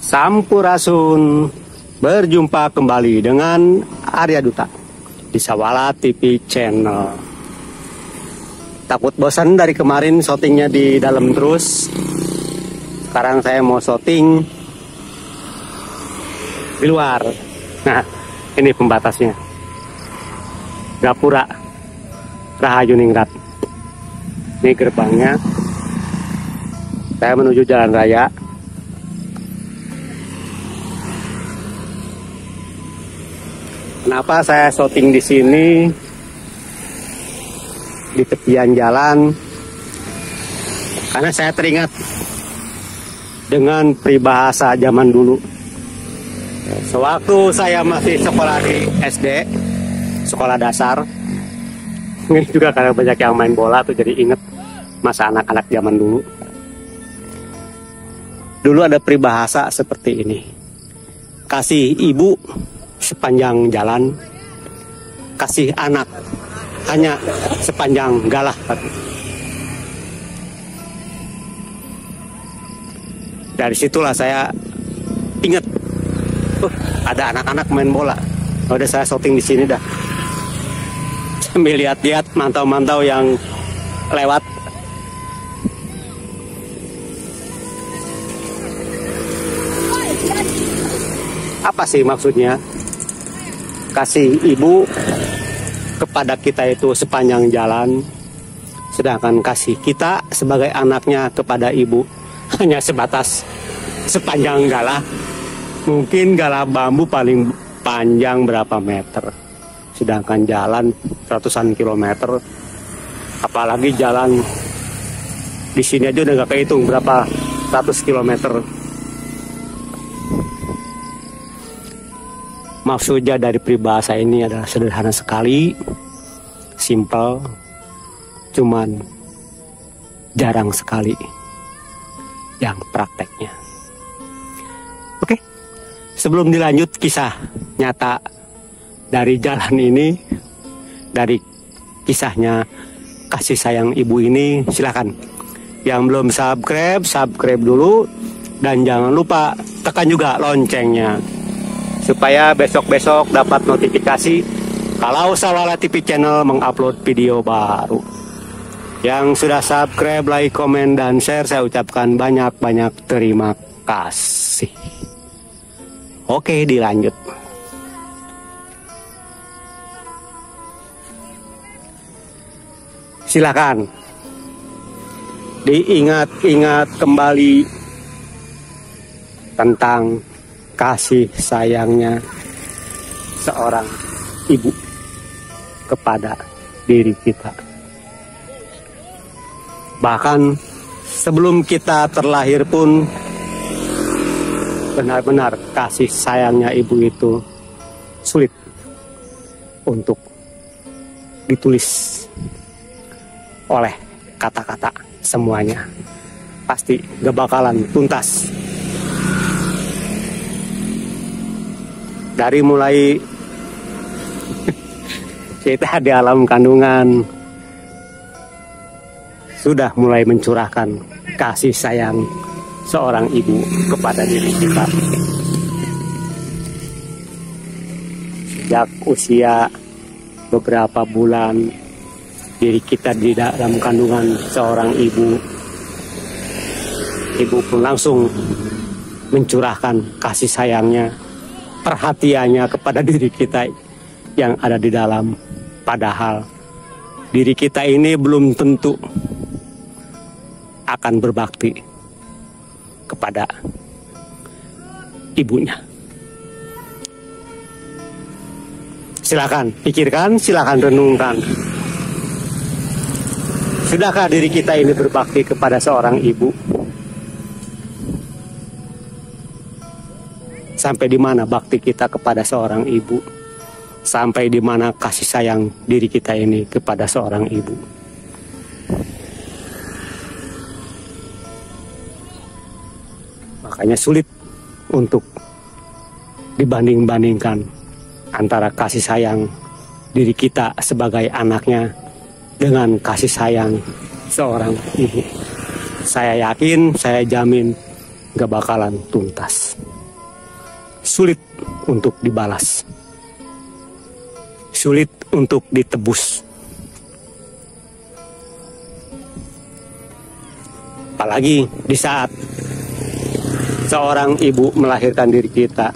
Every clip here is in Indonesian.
Sampurasun, berjumpa kembali dengan Arya Duta di Sawala TV Channel. Takut bosan dari kemarin syutingnya di dalam terus. Sekarang saya mau syuting di luar. Nah, ini pembatasnya. Gapura Rahayu Ningrat. Ini gerbangnya. Saya menuju jalan raya. Kenapa saya syuting di sini di tepian jalan? Karena saya teringat dengan peribahasa zaman dulu. Sewaktu saya masih sekolah di SD, sekolah dasar, ini juga karena banyak yang main bola tuh jadi inget masa anak-anak zaman dulu. Dulu ada peribahasa seperti ini: kasih ibu sepanjang jalan, kasih anak hanya sepanjang galah. Dari situlah saya ingat, ada anak-anak main bola. Udah saya syuting di sini dah. Sambil lihat-lihat, mantau-mantau yang lewat. Apa sih maksudnya? Kasih ibu kepada kita itu sepanjang jalan, sedangkan kasih kita sebagai anaknya kepada ibu hanya sebatas sepanjang galah. Mungkin galah bambu paling panjang berapa meter, sedangkan jalan ratusan kilometer. Apalagi jalan di sini aja udah gak kehitung berapa ratus kilometer. Maksudnya dari peribahasa ini adalah sederhana sekali, simple, cuman jarang sekali yang prakteknya. Oke, sebelum dilanjut kisah nyata dari jalan ini, dari kisahnya kasih sayang ibu ini, silakan. Yang belum subscribe dulu, dan jangan lupa tekan juga loncengnya supaya besok-besok dapat notifikasi kalau Sawala TV Channel mengupload video baru. Yang sudah subscribe, like, komen, dan share, saya ucapkan banyak-banyak terima kasih. Oke, dilanjut. Silakan diingat-ingat kembali tentang kasih sayangnya seorang ibu kepada diri kita. Bahkan sebelum kita terlahir pun benar-benar kasih sayangnya ibu itu sulit untuk ditulis oleh kata-kata semuanya. Pasti gak bakalan tuntas. Dari mulai kita di alam kandungan sudah mulai mencurahkan kasih sayang seorang ibu kepada diri kita. Sejak usia beberapa bulan diri kita di dalam kandungan seorang ibu, ibu pun langsung mencurahkan kasih sayangnya, perhatiannya kepada diri kita yang ada di dalam. Padahal diri kita ini belum tentu akan berbakti kepada ibunya. Silakan pikirkan, silakan renungkan. Sudahkah diri kita ini berbakti kepada seorang ibu? Sampai di mana bakti kita kepada seorang ibu? Sampai di mana kasih sayang diri kita ini kepada seorang ibu? Makanya sulit untuk dibanding-bandingkan antara kasih sayang diri kita sebagai anaknya dengan kasih sayang seorang ibu. Saya yakin, saya jamin gak bakalan tuntas. Sulit untuk dibalas, sulit untuk ditebus. Apalagi di saat seorang ibu melahirkan diri kita,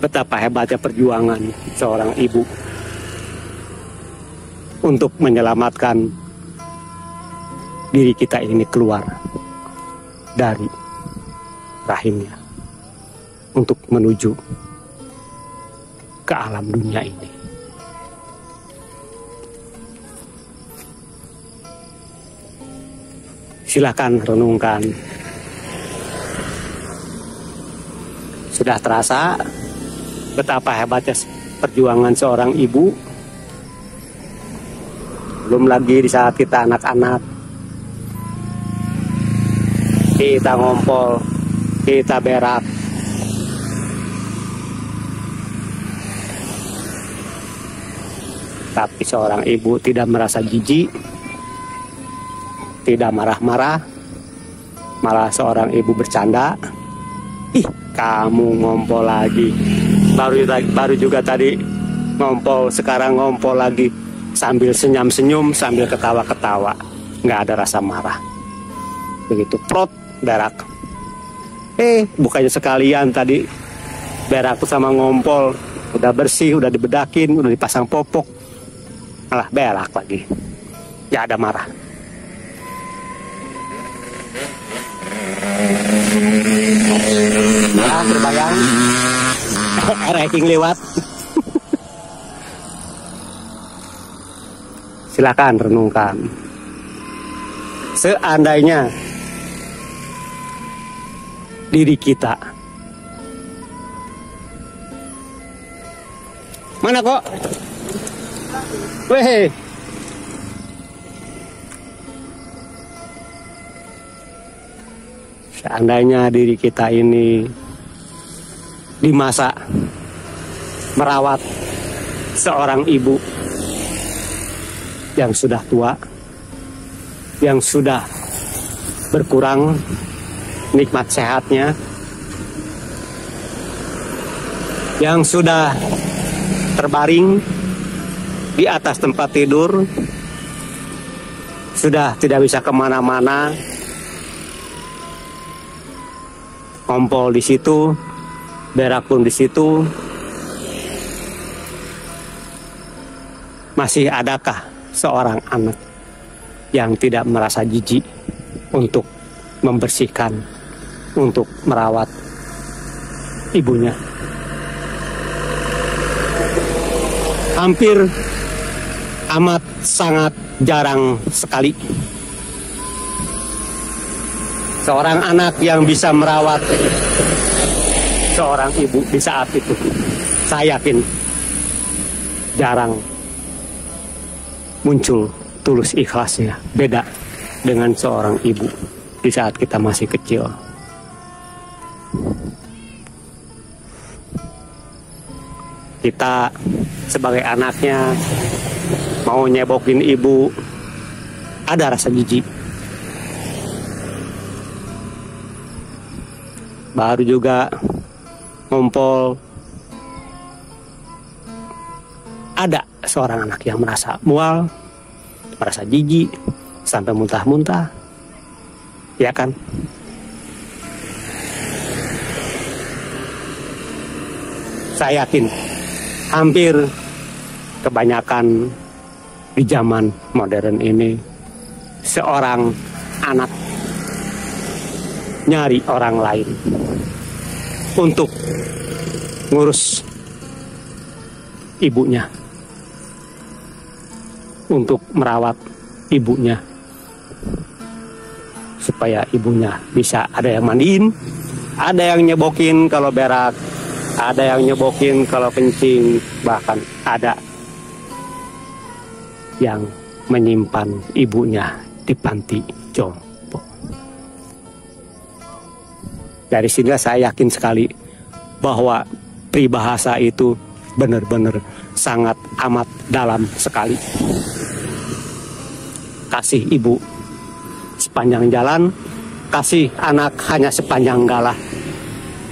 betapa hebatnya perjuangan seorang ibu untuk menyelamatkan diri kita ini keluar dari rahimnya untuk menuju ke alam dunia ini. Silakan renungkan. Sudah terasa betapa hebatnya perjuangan seorang ibu? Belum lagi di saat kita anak-anak, kita ngompol, kita berak, tapi seorang ibu tidak merasa jijik, tidak marah-marah, malah seorang ibu bercanda. Ih, kamu ngompol lagi. Baru juga tadi ngompol, sekarang ngompol lagi. Sambil senyum-senyum, sambil ketawa-ketawa. Nggak ada rasa marah. Begitu prot, berak. Bukannya sekalian tadi berak sama ngompol. Udah bersih, udah dibedakin, udah dipasang popok. Malah berak lagi. Nggak ada marah. Ya, terbayang ranking lewat. Silakan renungkan. Seandainya diri kita, mana kok? Weh. Seandainya diri kita ini di masa merawat seorang ibu yang sudah tua, yang sudah berkurang nikmat sehatnya, yang sudah terbaring di atas tempat tidur, sudah tidak bisa kemana-mana, ngompol di situ, berak pun di situ. Masih adakah seorang anak yang tidak merasa jijik untuk membersihkan, untuk merawat ibunya? Hampir amat sangat jarang sekali seorang anak yang bisa merawat seorang ibu di saat itu. Saya yakin jarang muncul tulus ikhlasnya. Beda dengan seorang ibu di saat kita masih kecil. Kita sebagai anaknya mau nyebokin ibu, ada rasa jijik. Baru juga ngompol, ada seorang anak yang merasa mual, merasa jijik, sampai muntah-muntah, ya kan? Saya yakin hampir kebanyakan di zaman modern ini, seorang anak nyari orang lain untuk ngurus ibunya, untuk merawat ibunya, supaya ibunya bisa ada yang mandiin, ada yang nyebokin kalau berak, ada yang nyebokin kalau kencing, bahkan ada yang menyimpan ibunya di panti jompo. Dari sinilah saya yakin sekali bahwa peribahasa itu benar-benar sangat amat dalam sekali. Kasih ibu sepanjang jalan, kasih anak hanya sepanjang galah.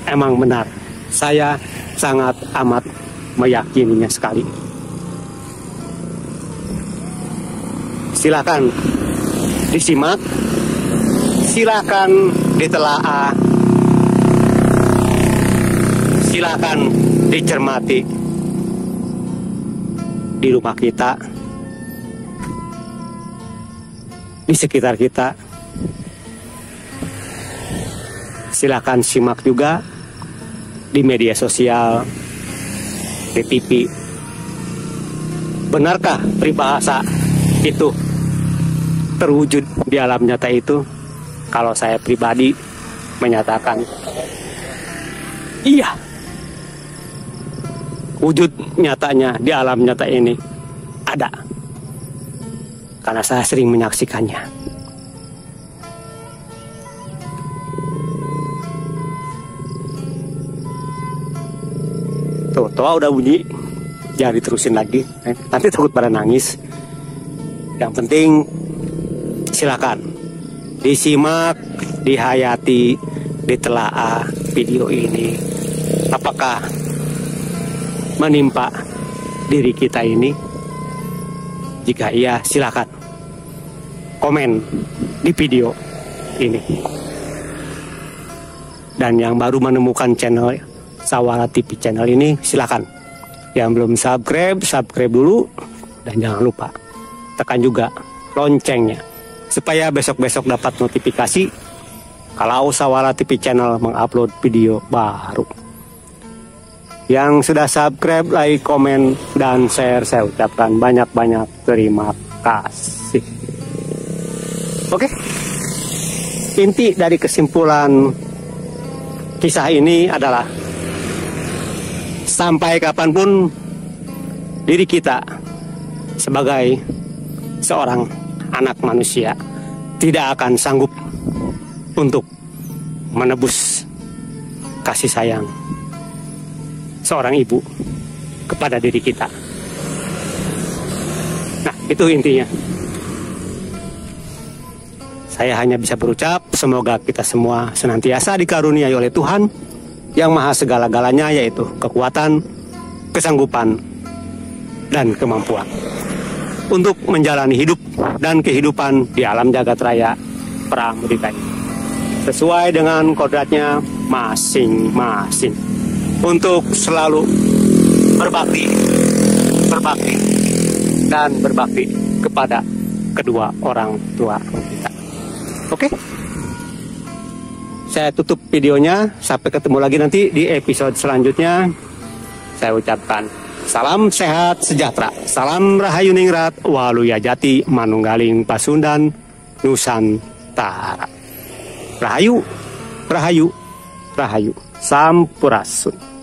Emang benar, saya sangat amat meyakininya sekali. Silakan disimak, silakan ditelaah, silakan dicermati di rumah kita, di sekitar kita. Silakan simak juga di media sosial, di TV. Benarkah peribahasa itu terwujud di alam nyata itu? Kalau saya pribadi menyatakan iya. Wujud nyatanya di alam nyata ini ada. Karena saya sering menyaksikannya. Tuh, toa udah bunyi. Jangan diterusin lagi. Nanti takut pada nangis. Yang penting silakan disimak, dihayati, ditelaah video ini. Apakah menimpa diri kita ini? Jika iya, silakan komen di video ini. Dan yang baru menemukan channel Sawara TV channel ini, silakan. Yang belum subscribe, subscribe dulu. Dan jangan lupa tekan juga loncengnya supaya besok-besok dapat notifikasi kalau Sawara TV channel mengupload video baru. Yang sudah subscribe, like, komen, dan share, saya ucapkan banyak-banyak terima kasih. Oke, inti dari kesimpulan kisah ini adalah sampai kapanpun diri kita sebagai seorang anak manusia tidak akan sanggup untuk menebus kasih sayang seorang ibu kepada diri kita. Nah, itu intinya. Saya hanya bisa berucap, semoga kita semua senantiasa dikaruniai oleh Tuhan yang maha segala-galanya, yaitu kekuatan, kesanggupan, dan kemampuan untuk menjalani hidup dan kehidupan di alam jagat raya pramudita ini sesuai dengan kodratnya masing-masing, untuk selalu berbakti dan berbakti kepada kedua orang tua kita. Oke? Saya tutup videonya, sampai ketemu lagi nanti di episode selanjutnya. Saya ucapkan salam sehat sejahtera, salam rahayu ningrat, waluya jati manunggaling Pasundan Nusantara. Rahayu, rahayu, rahayu, sampurasun.